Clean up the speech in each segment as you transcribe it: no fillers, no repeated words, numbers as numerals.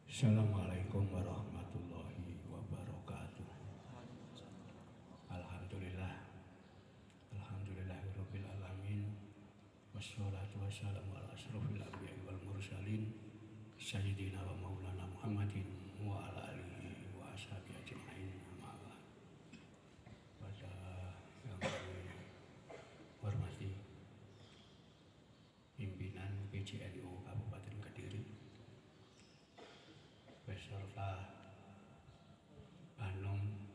Assalamualaikum warahmatullahi wabarakatuh. Alhamdulillah. Alhamdulillahirabbil alamin. Wassalatu wassalamu ala asyrofil anbiya'i wal mursalin sayyidina wa maulana Muhammadin wa ala alihi wa ashabihi ajma'in. Pada yang kami hormati pimpinan PJNU Kabupaten Kediri beserta Banom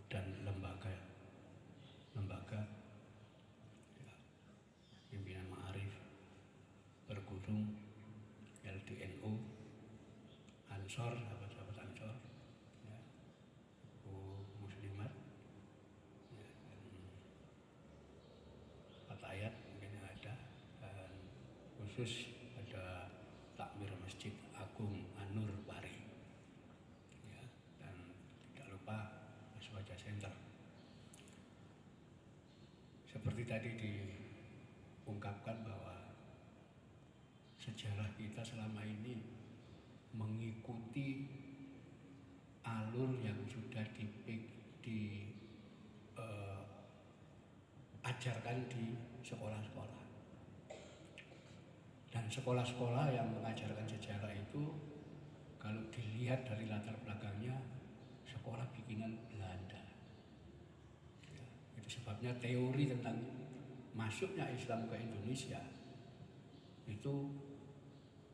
dan lembaga ya, pimpinan Ma'arif Bergudung, LDNU, Ansor, sahabat-sahabat Ansor, ya, Muslimat, ya, dan Fatayat mungkin yang ada, dan khusus ada takmir Masjid Agung An-Nur Pari, ya, dan tidak lupa Aswaja Center. Seperti tadi diungkapkan bahwa sejarah kita selama ini mengikuti alur yang sudah diajarkan di sekolah-sekolah. Dan sekolah-sekolah yang mengajarkan sejarah itu kalau dilihat dari latar belakangnya sekolah bikinan Belanda. Ya, itu sebabnya teori tentang masuknya Islam ke Indonesia itu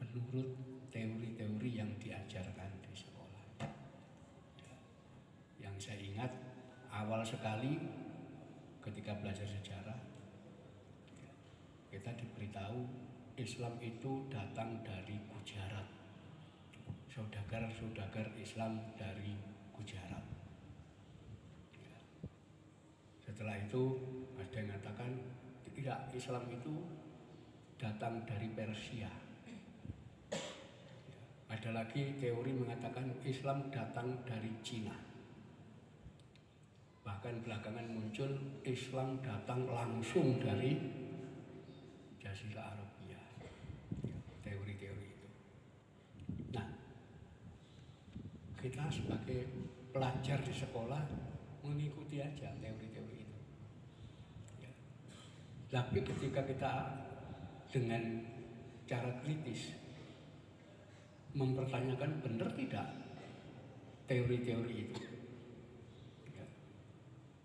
menurut teori-teori yang diajarkan di sekolah. Ya, yang saya ingat awal sekali ketika belajar sejarah, ya, kita diberitahu Islam itu datang dari Gujarat. Saudagar Islam dari Gujarat. Ya. Setelah itu ada yang mengatakan tidak, Islam itu datang dari Persia. Ya. Ada lagi teori mengatakan Islam datang dari Cina. Bahkan belakangan muncul Islam datang langsung dari Jazirah Arabia. Ya, teori-teori itu. Nah, kita sebagai pelajar di sekolah mengikuti aja teori-teori itu. Ya. Tapi ketika kita dengan cara kritis mempertanyakan benar tidak teori-teori itu. Ya.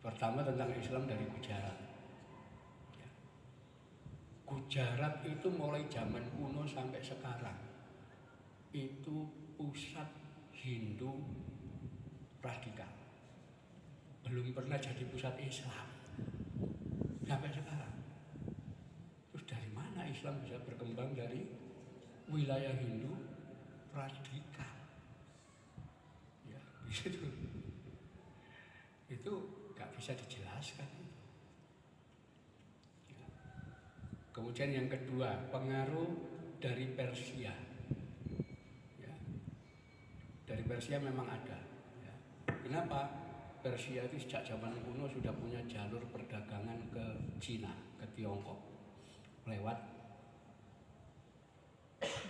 Pertama tentang Islam dari Gujarat. Gujarat itu mulai zaman kuno sampai sekarang itu pusat Hindu radikal. Belum pernah jadi pusat Islam sampai sekarang. Terus dari mana Islam bisa berkembang dari wilayah Hindu radikal? Ya, itu nggak bisa dijelaskan. Kemudian yang kedua, pengaruh dari Persia. Ya. Dari Persia memang ada. Ya. Kenapa? Persia itu sejak zaman kuno sudah punya jalur perdagangan ke Cina, ke Tiongkok, lewat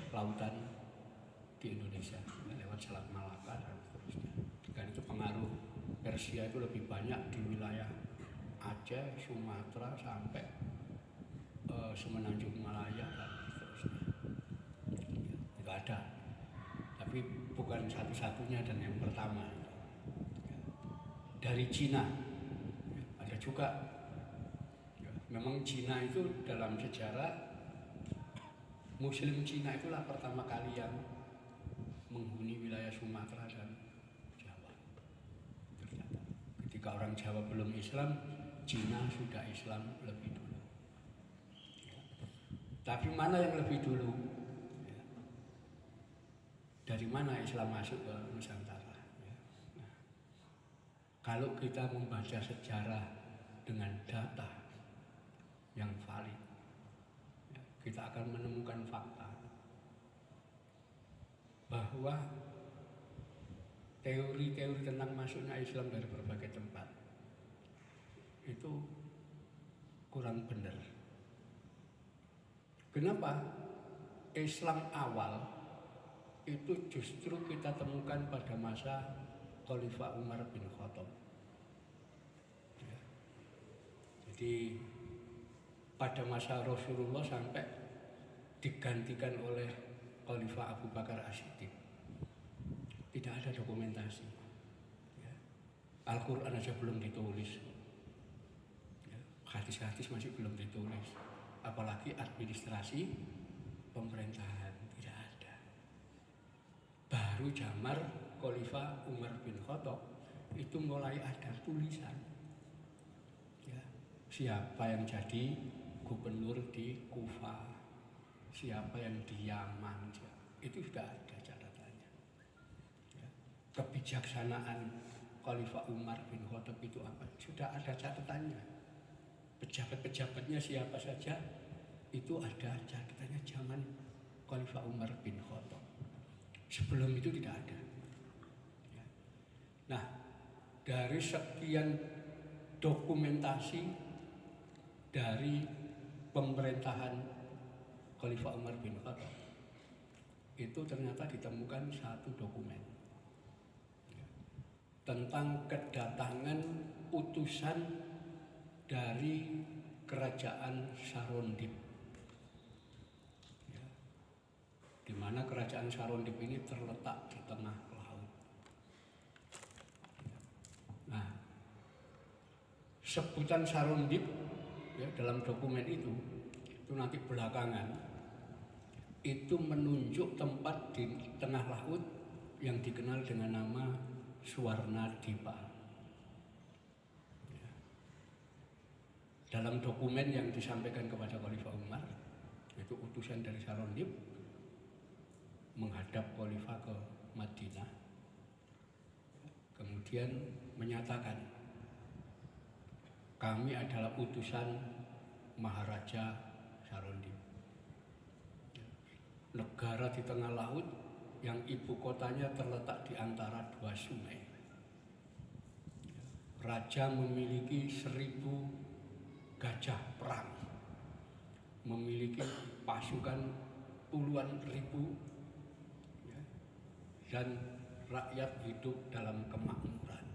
lautan di Indonesia, lewat Selat Malaka dan seterusnya. Dan itu pengaruh Persia itu lebih banyak di wilayah Aceh, Sumatera sampai Semenanjung Malaya dan seterusnya. Ya, itu ada, tapi bukan satu-satunya dan yang pertama. Ya. Dari Cina ya, ada juga. Ya, memang Cina itu dalam sejarah Muslim Cina itulah pertama kali yang menghuni wilayah Sumatera dan Jawa. Ternyata ketika orang Jawa belum Islam, Cina sudah Islam lebih dulu. Tapi mana yang lebih dulu? Ya. Dari mana Islam masuk ke Nusantara? Ya. Nah, kalau kita membaca sejarah dengan data yang valid, ya, kita akan menemukan fakta bahwa teori-teori tentang masuknya Islam dari berbagai tempat itu kurang benar. Kenapa? Islam awal itu justru kita temukan pada masa Khalifah Umar bin Khattab. Ya. Jadi pada masa Rasulullah sampai digantikan oleh Khalifah Abu Bakar As-Siddiq. Tidak ada dokumentasi. Ya. Al-Quran aja belum ditulis. Ya. Hadis-hadis masih belum ditulis. Apalagi administrasi pemerintahan tidak ada. Baru zaman Khalifah Umar bin Khattab itu mulai ada tulisan. Ya. Siapa yang jadi gubernur di Kufah, siapa yang di Yaman, itu sudah ada catatannya. Ya. Kebijaksanaan Khalifah Umar bin Khattab itu apa? Sudah ada catatannya. Pejabat-pejabatnya siapa saja itu ada catatannya zaman Khalifah Umar bin Khattab. Sebelum itu tidak ada. Ya. Nah, dari sekian dokumentasi dari pemerintahan Khalifah Umar bin Khattab itu ternyata ditemukan satu dokumen tentang kedatangan utusan dari kerajaan Sarondib, ya, di mana kerajaan Sarondib ini terletak di tengah laut. Nah, sebutan Sarondib ya, dalam dokumen itu nanti belakangan itu menunjuk tempat di tengah laut yang dikenal dengan nama Swarnadipa. Ya. Dalam dokumen yang disampaikan kepada Khalifah Umar, itu utusan dari Sarondib menghadap Khalifah ke Madinah, kemudian menyatakan, kami adalah utusan Maharaja Sarondib, negara di tengah laut yang ibu kotanya terletak di antara dua sungai. Raja memiliki 1000 gajah perang, memiliki pasukan puluhan ribu, ya, dan rakyat hidup dalam kemakmuran.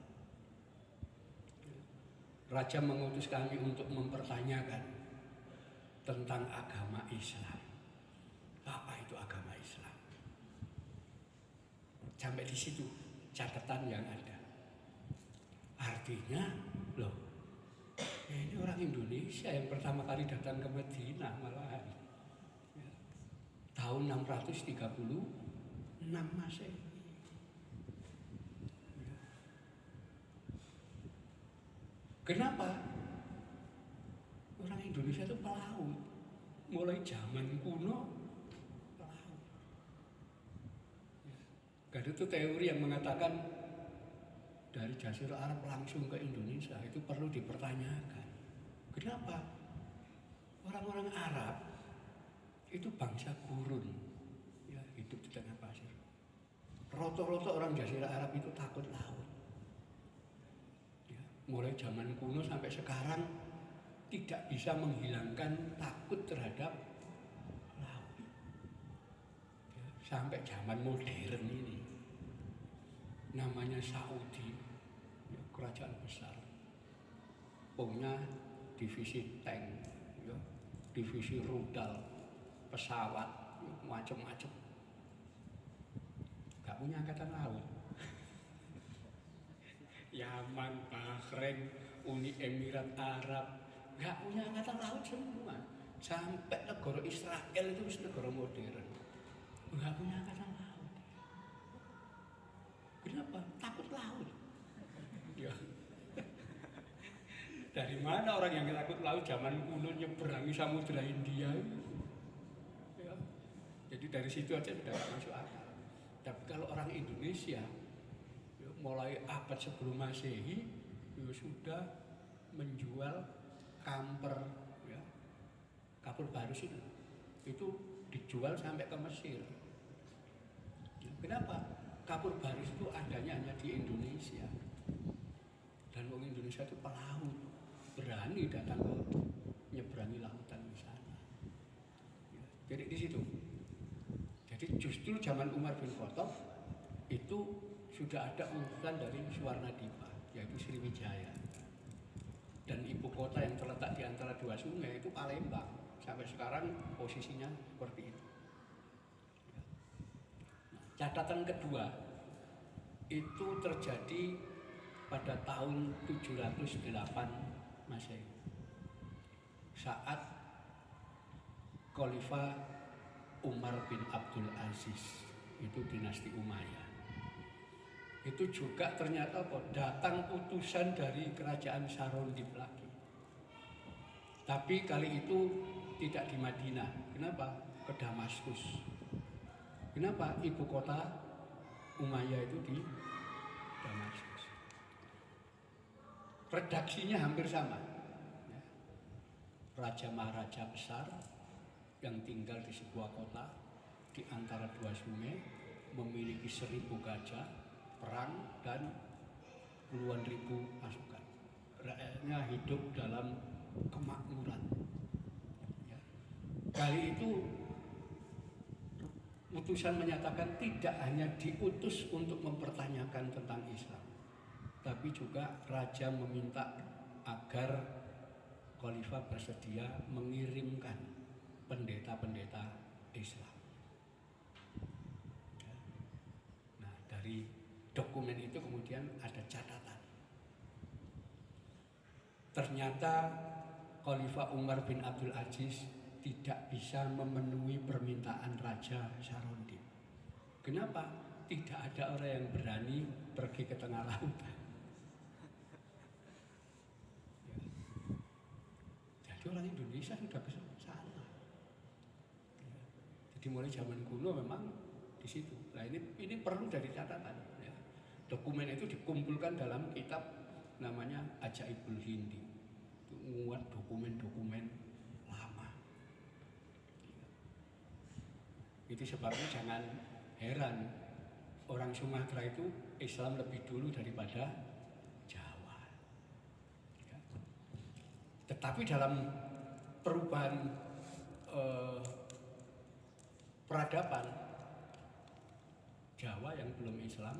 Raja mengutus kami untuk mempertanyakan tentang agama Islam. Apa itu agama Islam? Sampai di situ catatan yang ada. Artinya, loh, ini orang Indonesia yang pertama kali datang ke Madinah malahan. Ya. Tahun 636 Masehi. Ya. Kenapa? Orang Indonesia itu pelaut. Mulai zaman kuno pelaut. Ya. Ada itu teori yang mengatakan dari Jazirah Arab langsung ke Indonesia itu perlu dipertanyakan. Kenapa? Orang-orang Arab itu bangsa gurun, ya, hidup di tengah pasir. Roto-roto orang Jazirah Arab itu takut laut. Ya, mulai zaman kuno sampai sekarang tidak bisa menghilangkan takut terhadap laut. Ya, sampai zaman modern ini, namanya Saudi, ya, kerajaan besar, punya divisi tank, ya, divisi rudal, pesawat, ya, macam-macam. Gak punya angkatan laut. Yaman, Bahrain, Uni Emirat Arab, gak punya angkatan laut semua. Sampai negara Israel itu negara modern, gak punya angkatan laut. Kenapa? Takut laut. Ya. Dari mana orang yang takut laut zaman kuno nyeberangi Samudra India? Ya. Jadi dari situ aja sudah gak masuk akal. Tapi kalau orang Indonesia, ya, mulai abad sebelum Masehi, ya, sudah menjual kamper, ya, kapur barus itu dijual sampai ke Mesir. Ya, kenapa? Kapur baris itu adanya hanya di Indonesia, dan orang Indonesia itu pelaut, berani datang ke nyeberangi lautan di sana. Ya, jadi di situ. Jadi Justru zaman Umar bin Khattab itu sudah ada urusan dari Suwarnadipa, yaitu Sriwijaya. Dan ibu kota yang terletak di antara dua sungai itu Palembang. Sampai sekarang posisinya seperti itu. Catatan kedua itu terjadi pada tahun 708 Masehi. Saat Khalifah Umar bin Abdul Aziz, itu dinasti Umayyah. Itu juga ternyata datang utusan dari kerajaan Sarondib lagi. Tapi kali itu tidak di Madinah. Kenapa? Ke Damaskus. Kenapa? Ibu kota Umayyah itu di Damaskus. Redaksinya hampir sama. Raja Maharaja besar yang tinggal di sebuah kota di antara dua sungai, memiliki 1000 gajah, perang, dan puluhan ribu pasukan. Rakyatnya hidup dalam kemakmuran. Ya. Kali itu utusan menyatakan tidak hanya diutus untuk mempertanyakan tentang Islam, tapi juga raja meminta agar Khalifah bersedia mengirimkan pendeta-pendeta Islam. Nah, dari dokumen itu kemudian ada catatan. Ternyata Khalifah Umar bin Abdul Aziz tidak bisa memenuhi permintaan Raja Sarondib. Kenapa? Tidak ada orang yang berani pergi ke tengah lautan. Jadi orang Indonesia sudah ke sana. Jadi mulai zaman kuno memang di situ. Nah ini perlu dari catatan. Ya. Dokumen itu dikumpulkan dalam kitab namanya Ajaibul Hindi. Itu muat dokumen-dokumen lama. Itu sebabnya jangan heran orang Sumatera itu Islam lebih dulu daripada Jawa. Ya. Tetapi dalam perubahan peradaban Jawa yang belum Islam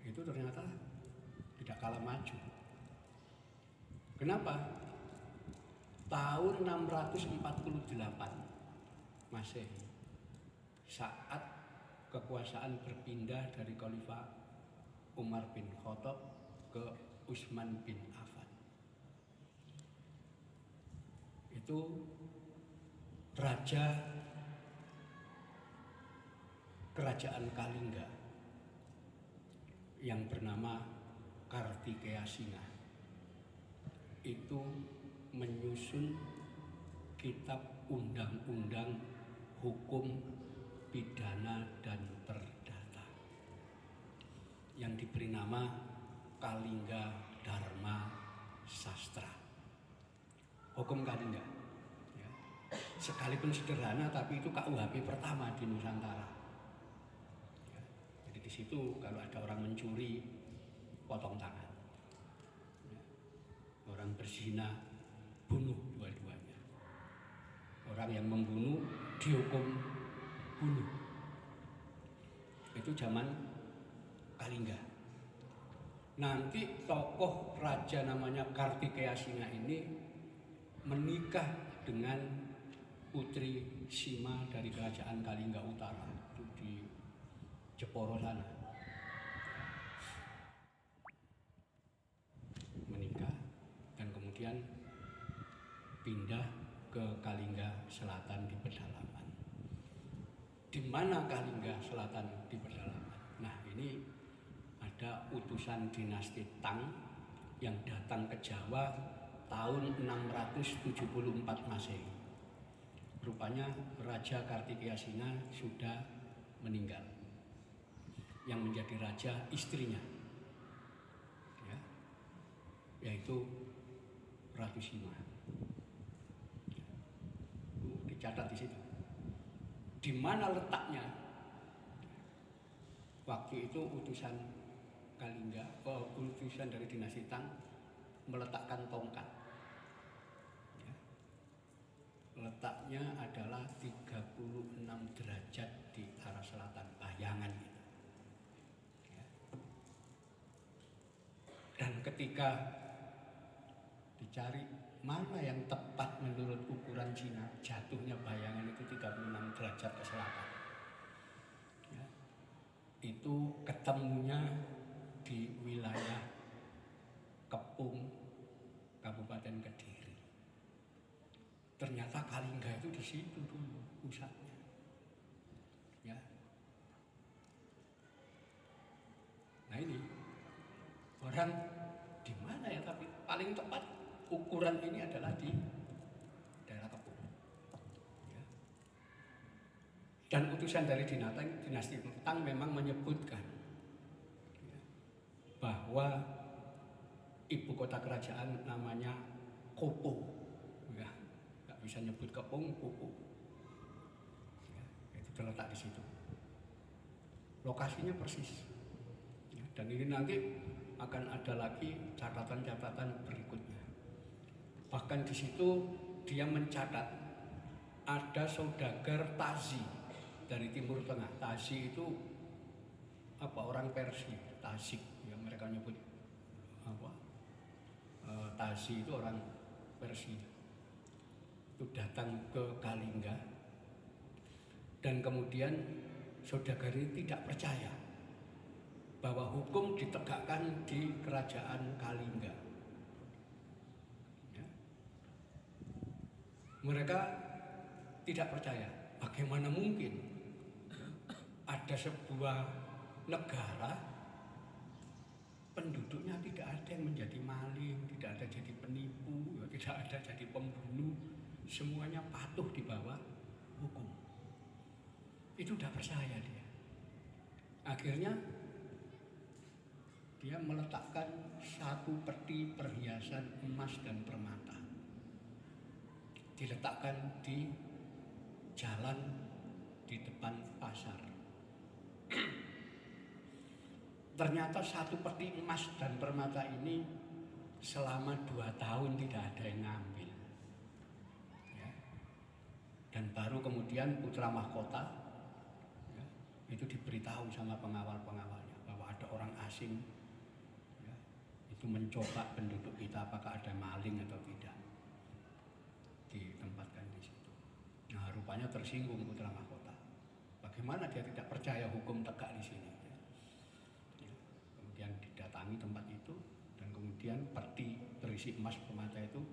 itu ternyata tidak kalah maju. Kenapa? Tahun 648 Masehi, saat kekuasaan berpindah dari Khalifah Umar bin Khattab ke Utsman bin Affan, itu kerajaan Kalingga yang bernama Kartikeya Singa itu menyusun kitab undang-undang hukum pidana dan perdata yang diberi nama Kalingga Dharma Sastra. Hukum Kalingga, ya. Sekalipun sederhana, tapi itu KUHP pertama di Nusantara. Ya. Jadi di situ kalau ada orang mencuri, potong tangan. Ya. Orang berzina, bunuh dua-duanya. Orang yang membunuh dihukum bunuh. Itu zaman Kalingga. Nanti tokoh raja namanya Kartikeya Singa ini menikah dengan putri Sima dari kerajaan Kalingga Utara, itu di Jeporo sana. Menikah dan kemudian pindah ke Kalingga Selatan di pedalaman. Di mana Kalingga Selatan di pedalaman? Nah, ini ada utusan dinasti Tang yang datang ke Jawa tahun 674 Masehi. Rupanya Raja Kartikeya Singa sudah meninggal. Yang menjadi raja istrinya, ya, yaitu Ratu Sima. Dicatat di situ. Di mana letaknya? Waktu itu utusan Kalingga, utusan dari dinasti Tang meletakkan tongkat. Ya. letaknya adalah 36 derajat di arah selatan, bayangan gitu. Ya. Dan ketika dicari mana yang tepat menurut ukuran Cina, jatuhnya bayangan itu 36 derajat ke selatan. Ya. Itu ketemunya di wilayah Kepung, Kabupaten Kediri. Ternyata Kalingga itu di situ dulu pusatnya. Ya. Nah ini orang di mana ya, tapi paling tepat ukuran ini adalah di daerah Kepung. Ya. Dan utusan dari dinasti Tang memang menyebutkan ya, bahwa ibu kota kerajaan namanya Kopo. Ya, nggak bisa nyebut Kepung, Kopo. Ya, itu terletak di situ. Lokasinya persis. Ya, dan ini nanti akan ada lagi catatan-catatan berikutnya. Bahkan di situ dia mencatat ada saudagar Tazi dari Timur Tengah. Tazi itu apa, orang Persia, Tasik yang mereka nyebut apa? Tazi itu orang Persia. Itu datang ke Kalingga dan kemudian saudagar ini tidak percaya bahwa hukum ditegakkan di kerajaan Kalingga. Mereka tidak percaya, bagaimana mungkin ada sebuah negara penduduknya tidak ada yang menjadi maling, tidak ada jadi penipu, tidak ada jadi pembunuh, semuanya patuh di bawah hukum. Itu tidak percaya dia. Akhirnya dia meletakkan satu peti perhiasan emas dan permata, diletakkan di jalan di depan pasar. Ternyata satu peti emas dan permata ini selama 2 tahun tidak ada yang ngambil. Ya. Dan baru kemudian putra mahkota ya, itu diberitahu sama pengawal-pengawalnya bahwa ada orang asing ya, itu mencoba penduduk kita, apakah ada maling atau tidak. Ditempatkan di situ. Nah, rupanya tersinggung putra mahkota. Bagaimana dia tidak percaya hukum tegak di sini? Ya. Kemudian didatangi tempat itu dan kemudian peti berisi emas permata itu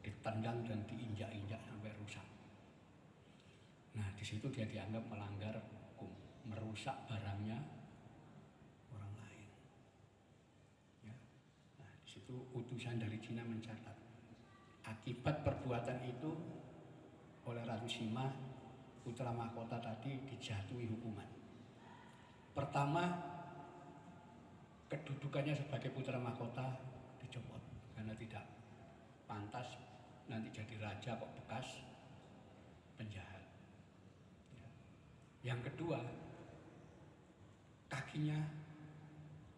ditendang dan diinjak-injak sampai rusak. Nah, di situ dia dianggap melanggar hukum, merusak barangnya orang lain. Ya. Nah, di situ utusan dari Cina mencatat. Akibat perbuatan itu oleh Ratu Sima, putra mahkota tadi dijatuhi hukuman. Pertama, kedudukannya sebagai putra mahkota dicopot karena tidak pantas nanti jadi raja kok bekas penjahat. Yang kedua, kakinya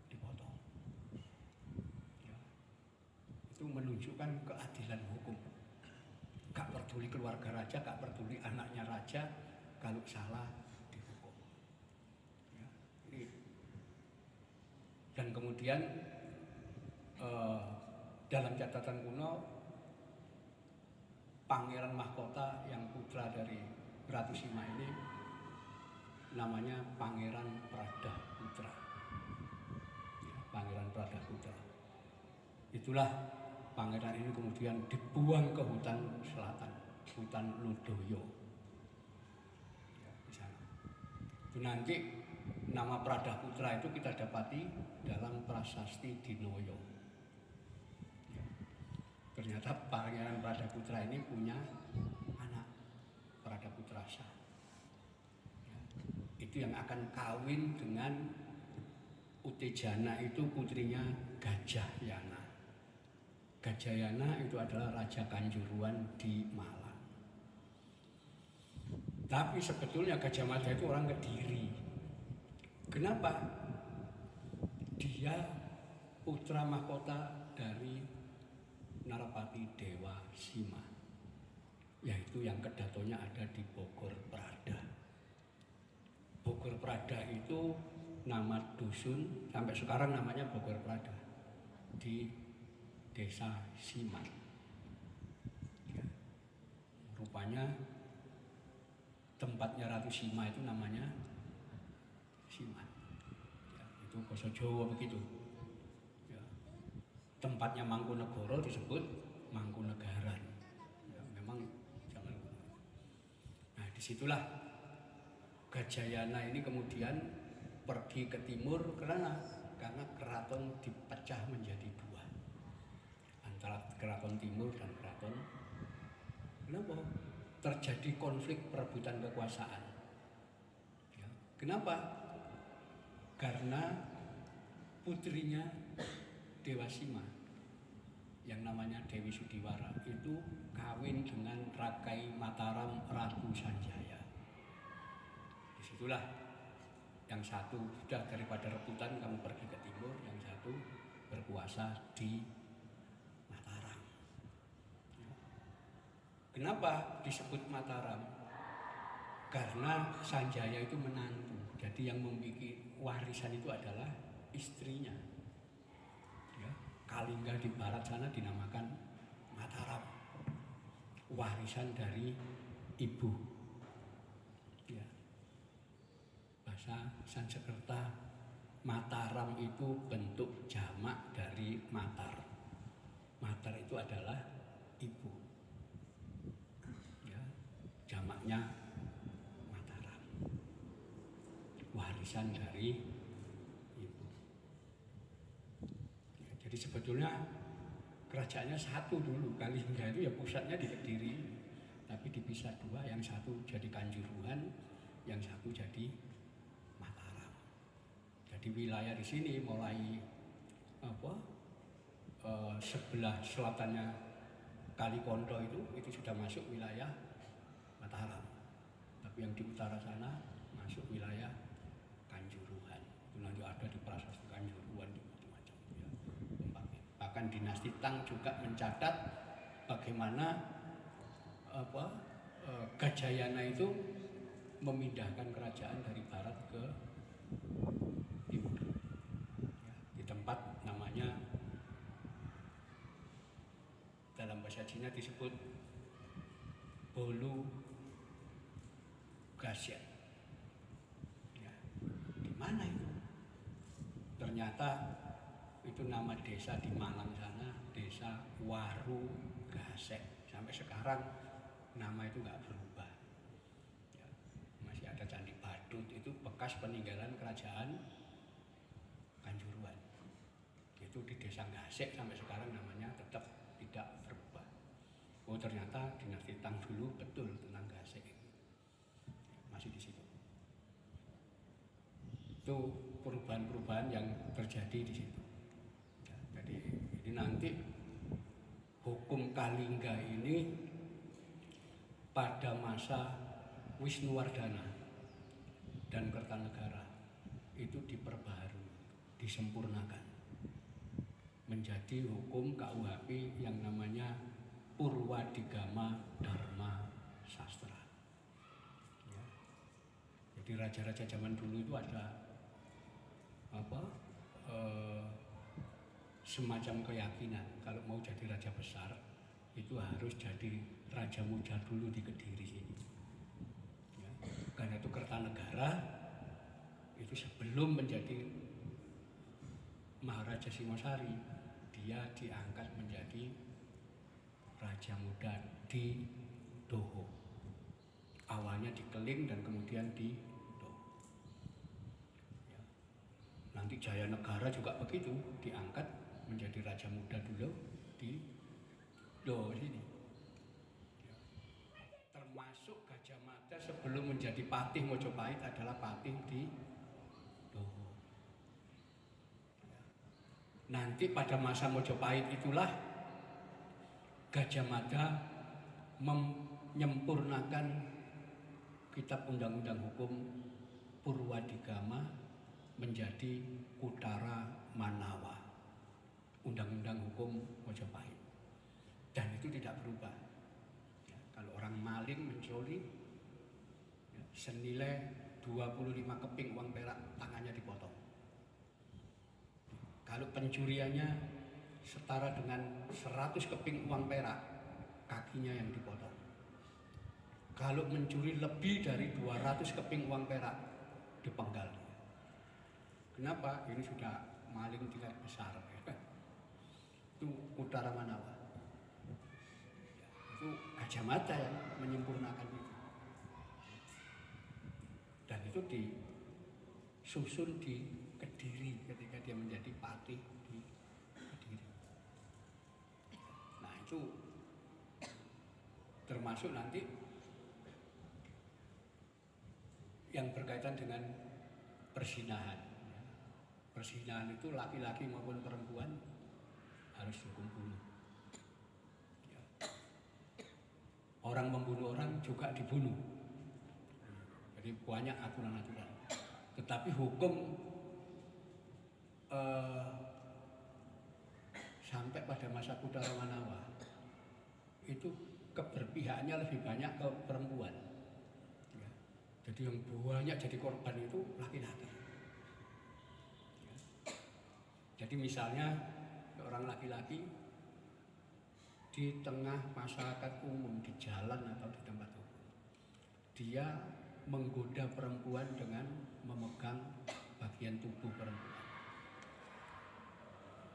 dipotong. Itu menunjukkan keadilan hukum. Gak peduli keluarga raja, gak peduli anaknya raja, kalau salah dihukum. Ya, ini. Dan kemudian dalam catatan kuno, pangeran mahkota yang putra dari Ratu Sima ini namanya Pangeran Pradaputra. Ya, Pangeran Pradaputra. Itulah pangeran ini kemudian dibuang ke hutan selatan, hutan Ludoyo. Ya, di sana. Itu nanti nama Pradaputra itu kita dapati dalam prasasti Dinoyo. Ya. Ternyata pangeran Pradaputra ini punya anak, Pradaputrasa. Ya. Itu yang akan kawin dengan Utejana, itu putrinya Gajah Yana. Gajayana itu adalah Raja Kanjuruan di Malang. Tapi sebetulnya Gajah Mada itu orang Kediri. Kenapa? Dia putra mahkota dari Narapati Dewa Sima. yaitu yang kedatonya ada di Bogor Prada. Bogor Prada itu nama dusun, sampai sekarang namanya Bogor Prada, di Desa Siman. Ya. Rupanya tempatnya Ratu Sima itu namanya Siman. Ya, itu bahasa Jawa begitu. Ya. Tempatnya Mangkunegoro disebut Mangkunegaran. Ya, memang zaman. Nah, disitulah Gajayana ini kemudian pergi ke timur karena keraton dipecah menjadi dua, antara keraton timur dan keraton. Kenapa? Terjadi konflik perebutan kekuasaan. Ya. Kenapa? Karena putrinya Dewasima yang namanya Dewi Sudiwara itu kawin dengan Rakai Mataram Ratu Sanjaya. Disitulah yang satu sudah daripada rebutan kamu pergi ke timur, yang satu berkuasa di Mataram. Kenapa disebut Mataram? Karena Sanjaya itu menantu, jadi yang memiliki warisan itu adalah istrinya. Ya, Kalingga di barat sana dinamakan Mataram, warisan dari ibu. Ya. Bahasa Sanskerta, Mataram itu bentuk jamak dari Matar. Matar itu adalah ibu. Ya, jamaknya Mataram, warisan dari ibu. Ya, jadi sebetulnya kerajaannya satu dulu, Kalingga itu ya pusatnya di Kediri, tapi dipisah dua, yang satu jadi Kanjuruhan, yang satu jadi Mataram. Jadi wilayah di sini mulai sebelah selatannya Kali Kondo itu sudah masuk wilayah Mataram. Tapi yang di utara sana masuk wilayah Kanjuruhan. Itu nanti ada di prasasti Kanjuruhan di macam-macam ya, tempatnya. Bahkan dinasti Tang juga mencatat bagaimana Gajayana itu memindahkan kerajaan dari barat ke timur. Ya, di tempat namanya dalam bahasa Cina disebut Bolu Gasyat. Ya, di mana itu? Ternyata itu nama desa di Malang sana, Desa Waru Gasek. Sampai sekarang nama itu nggak berubah. Ya, masih ada Candi Badut, itu bekas peninggalan kerajaan Kanjuruhan. Itu di Desa Gasek sampai sekarang namanya tetap tidak berubah. Oh ternyata dinasti Tang dulu betul tentang Gasek itu. Masih di situ. Itu perubahan-perubahan yang terjadi di situ. Ya, jadi ini nanti hukum Kalingga ini pada masa Wisnuwardana dan Kertanegara itu diperbaharui, disempurnakan menjadi hukum KUHP yang namanya Purwadigama Dharma Sastra. Ya. Jadi raja-raja zaman dulu itu ada semacam keyakinan kalau mau jadi raja besar itu harus jadi raja muda dulu di Kediri sini. Ya. Karena itu Kertanegara itu sebelum menjadi Maharaja Singosari, dia diangkat menjadi raja muda di Doho. Awalnya di Keling dan kemudian di Doho. Ya. Nanti Jayanegara juga begitu, diangkat menjadi raja muda dulu di Doho sini. Ya. Termasuk Gajah Mada sebelum menjadi Patih Mojopahit adalah Patih di Doho. Nanti pada masa Mojopahit itulah Gajah Mada menyempurnakan kitab undang-undang hukum Purwadigama menjadi Kutara Manawa, undang-undang hukum Mojopahit, dan itu tidak berubah. Kalau orang maling mencuri ya, senilai 25 keping uang perak tangannya dipotong. Kalau pencuriannya setara dengan 100 keping uang perak, kakinya yang dipotong. Kalau mencuri lebih dari 200 keping uang perak, dipenggal. Kenapa? Ini sudah maling tingkat besar. Itu Utara Manawa. Itu Gajah Mada yang menyempurnakan itu. Dan itu disusun di Kediri ketika dia menjadi patih di Kediri. Nah itu termasuk nanti yang berkaitan dengan persinahan. Persinahan itu laki-laki maupun perempuan harus dihukum bunuh. Ya. Orang membunuh orang juga dibunuh. Jadi banyak aturan-aturan. Tetapi hukum sampai pada masa Utara Manawa itu keberpihakannya lebih banyak ke perempuan. Ya. Jadi yang banyak jadi korban itu laki-laki. Ya. Jadi misalnya orang laki-laki di tengah masyarakat umum, di jalan atau di tempat umum, dia menggoda perempuan dengan memegang bagian tubuh perempuan.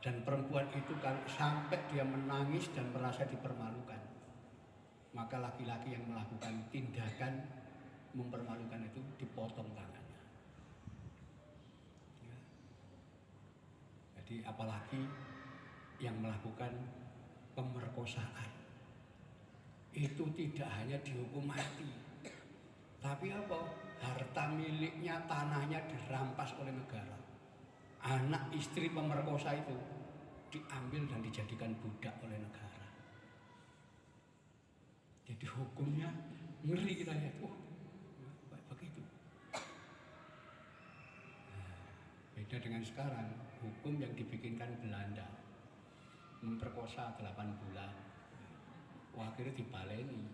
Dan perempuan itu kalau sampai dia menangis dan merasa dipermalukan, maka laki-laki yang melakukan tindakan mempermalukan itu dipotong tangannya. Ya. Jadi apalagi yang melakukan pemerkosaan, itu tidak hanya dihukum mati, tapi apa? Harta miliknya, tanahnya dirampas oleh negara. Anak istri pemerkosa itu diambil dan dijadikan budak oleh negara. Jadi hukumnya ngeri kita lihat. Begitu. Nah, beda dengan sekarang, hukum yang dibikinkan Belanda, memperkosa 8 bulan. Wah, akhirnya dibaleni.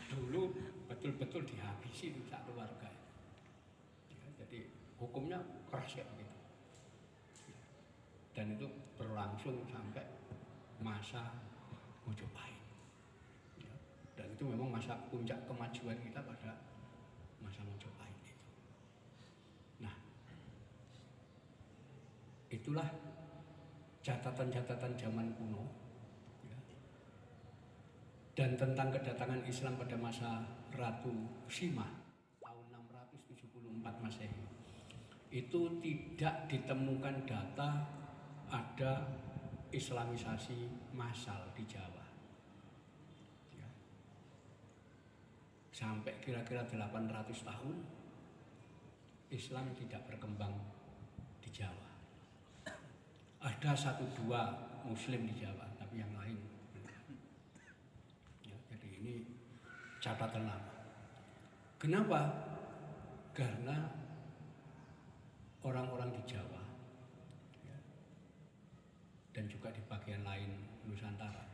Dulu betul-betul dihabisi itu sak keluarga. Ya, jadi hukumnya keras ya begitu. Dan itu berlangsung sampai masa Mojopahit. Ya, dan itu memang masa puncak kemajuan kita pada masa Mojopahit itu. Nah, itulah catatan-catatan zaman kuno. Dan tentang kedatangan Islam pada masa Ratu Sima tahun 674 Masehi, itu tidak ditemukan data ada Islamisasi massal di Jawa. Ya. Sampai kira-kira 800 tahun Islam tidak berkembang di Jawa. Ada 1-2 Muslim di Jawa, tapi yang lain. Ini catatan lama. Kenapa? Karena orang-orang di Jawa ya, dan juga di bagian lain Nusantara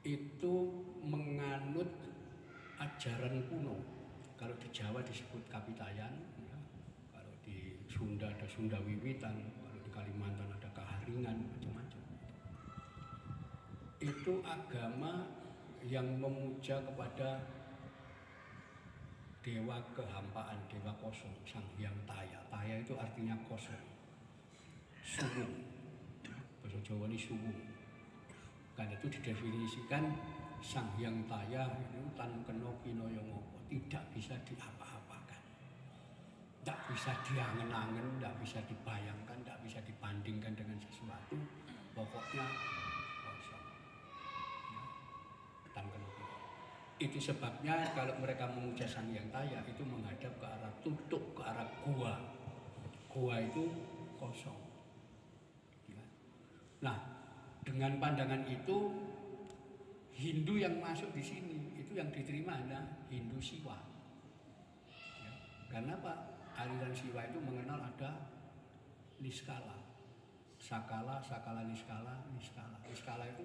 itu menganut ajaran kuno. Kalau di Jawa disebut Kapitayan, ya. Kalau di Sunda ada Sunda Wiwitan, kalau di Kalimantan ada Kaharingan, macam-macam. Itu agama yang memuja kepada dewa kehampaan, dewa kosong, Sang Hyang Taya. Taya itu artinya kosong. Suwung. Bahasa Jawa ini suwung. Kan itu didefinisikan Sang Hyang Taya itu tan kena kinaya ngapa, tidak bisa diapa-apakan. Tidak bisa diangen-angen, tidak bisa dibayangkan, tidak bisa dibandingkan dengan sesuatu. Pokoknya kosong. Itu sebabnya kalau mereka memuja Sang Hyang Taya itu menghadap ke arah tutuk, ke arah gua. Gua itu kosong. Nah, dengan pandangan itu Hindu yang masuk di sini itu yang diterima hanya Hindu Siwa. Ya, karena apa? Aliran Siwa itu mengenal ada Niskala, Sakala, Sakala Niskala, Niskala. Niskala itu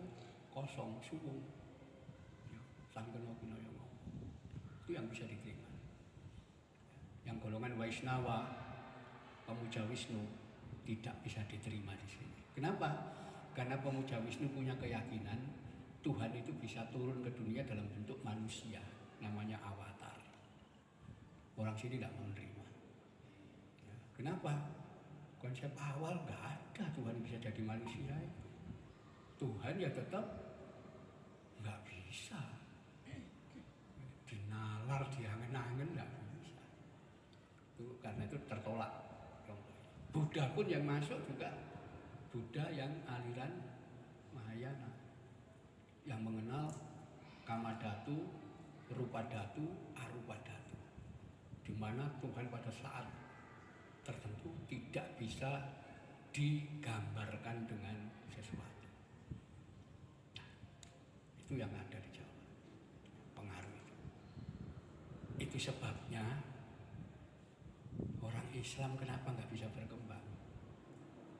kosong, suwung. Ya, sangkeno kinaya ngomong. Itu yang bisa diterima. Yang golongan Waisnawa, pemuja Wisnu, tidak bisa diterima di sini. Kenapa? Karena pemuja Wisnu punya keyakinan Tuhan itu bisa turun ke dunia dalam bentuk manusia, namanya avatar. Orang sini tidak menerima. Ya, kenapa? Konsep awal nggak ada Tuhan bisa jadi manusia. Tuhan ya tetap nggak bisa. Dinalar, diangen-angen nggak bisa. Itu, karena itu tertolak. Buddha pun yang masuk juga Buddha yang aliran Mahayana, yang mengenal Kamadhatu, Rupadhatu, Arupadhatu, di mana Tuhan pada saat tertentu tidak bisa digambarkan dengan sesuatu. Nah, itu yang ada di Jawa, pengaruh itu. Itu sebabnya orang Islam kenapa nggak bisa berkembang?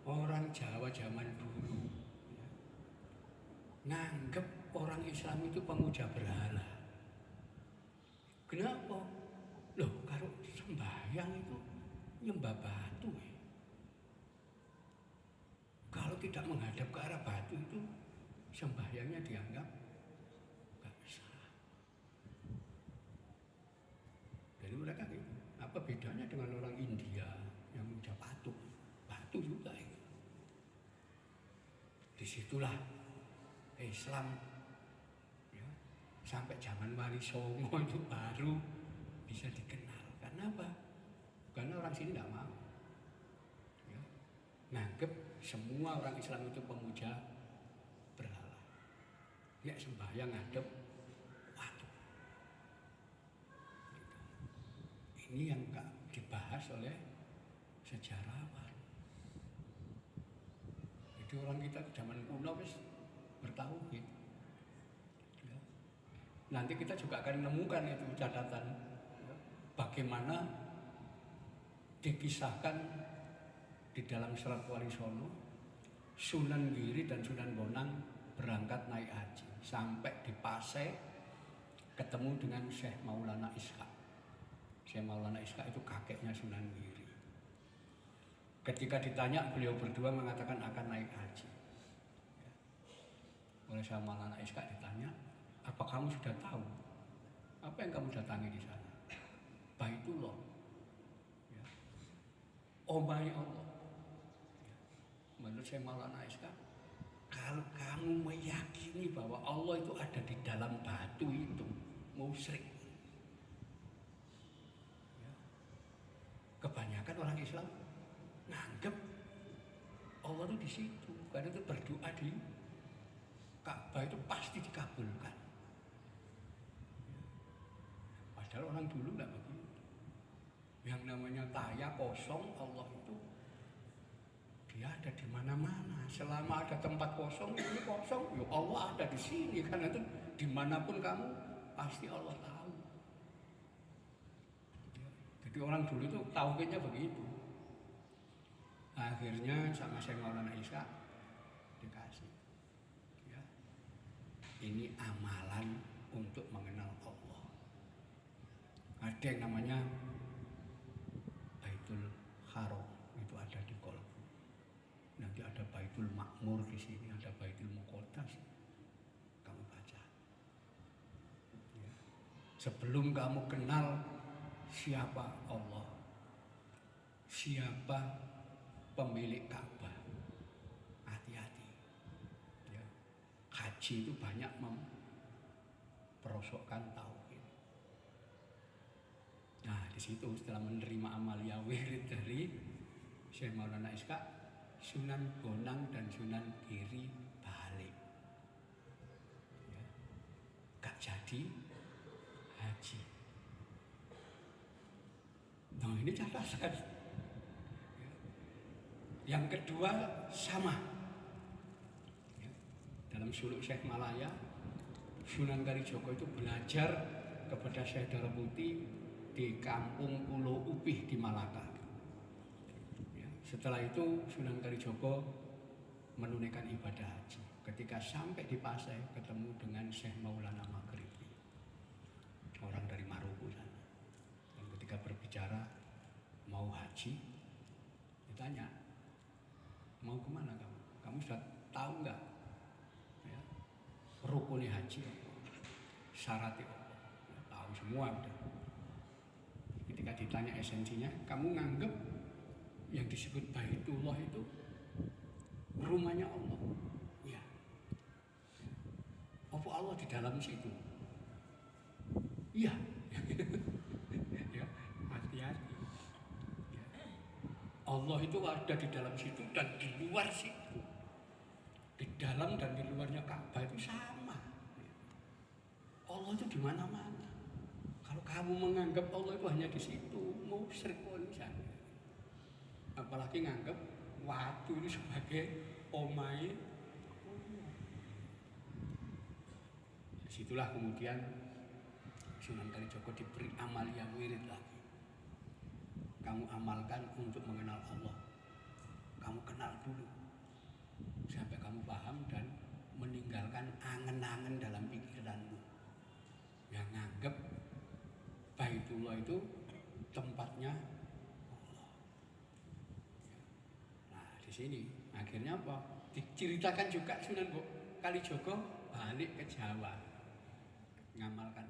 Orang Jawa zaman dulu ya, nganggep orang Islam itu pemuja berhala. Kenapa? Loh, kalau sembahyang itu nyembah batu ya. Kalau tidak menghadap ke arah batu itu sembahyangnya dianggap nggak sah. Jadi mereka gitu. Apa bedanya dengan orang India yang memuja batu? Batu juga itu. Disitulah Islam ya, sampai zaman Wali Songo itu baru bisa dikenal. Karena apa? Karena orang sini tidak mau ya, nganggep semua orang Islam itu pemuja berhala. Ya sembahyang ngadep batu. Gitu. Ini yang gak dibahas oleh sejarawan. Jadi orang kita zaman kuno wis bertauhid. Ya. Nanti kita juga akan menemukan itu catatan ya, bagaimana dikisahkan di dalam Serat Wali Songo, Sunan Giri dan Sunan Bonang berangkat naik haji sampai di Pasai ketemu dengan Syekh Maulana Ishaq. Syekh Maulana Ishaq itu kakeknya Sunan Giri. Ketika ditanya, beliau berdua mengatakan akan naik haji. Oleh Syekh Maulana Ishaq ditanya, apa kamu sudah tahu? Apa yang kamu datangi di sana? Baitullah. Ya. Omahnya Allah. Ya. Menurut Syekh Maulana Ishaq, kalau kamu meyakini bahwa Allah itu ada di dalam batu itu, musyrik. Ya. Kebanyakan orang Islam nganggep Allah itu di situ, karena itu berdoa di Ka'bah itu pasti dikabulkan. Padahal orang dulu nggak begitu. Yang namanya taya kosong, Allah itu dia ada di mana-mana. Selama ada tempat kosong, ini kosong, ya Allah ada di sini. Karena itu dimanapun kamu pasti Allah tahu. Jadi orang dulu itu tauhidnya begitu. Akhirnya sama Syekh Maulana Ishaq dikasih ya, ini amalan untuk mengenal Allah. Ada yang namanya Baitul Haram, itu ada di kolbu. Nanti ada Baitul Makmur di sini, ada Baitul Muqaddas. Kamu baca ya. Sebelum kamu kenal siapa Allah, siapa pemilik Ka'bah, hati-hati. Ya. Haji itu banyak memperosokkan tauhid. Nah, di situ setelah menerima amalia wirid dari Syekh Maulana Ishaq, Sunan Bonang dan Sunan Giri balik. Ya. Gak jadi haji. Nah, ini catatan. Yang kedua sama ya. Dalam suluk Syekh Malaya, Sunan Kalijogo itu belajar kepada Syekh Daraputi di kampung Pulau Upih di Malaka ya. Setelah itu Sunan Kalijogo menunaikan ibadah haji. Ketika sampai di Pasai ketemu dengan Syekh Maulana Maghribi, orang dari Maroko sana. Dan ketika berbicara mau haji, ditanya, mau kemana kamu? Kamu sudah tahu nggak? Ya, rukunnya haji, syaratnya apa? Ya, tahu semua udah. Ketika ditanya esensinya, kamu nganggep yang disebut Baitullah itu rumahnya Allah? Ya. Apa Allah di dalam situ? Iya. Ya, hati-hati. Ya. Allah itu ada di dalam situ dan di luar situ. Di dalam dan di luarnya Ka'bah itu sama. Allah itu di mana-mana. Kalau kamu menganggap Allah itu hanya di situ, musyrik konsan. Apalagi nganggap waktu ini sebagai omai. Disitulah kemudian Sunan Kalijaga diberi amalia wirid lagi. Kamu amalkan untuk mengenal Allah. Kamu kenal dulu sampai kamu paham dan meninggalkan angen-angen dalam pikiranmu yang nganggap Baitullah itu tempatnya Allah. Nah di sini akhirnya apa? Diceritakan juga Sunan Kalijaga balik ke Jawa, ngamalkan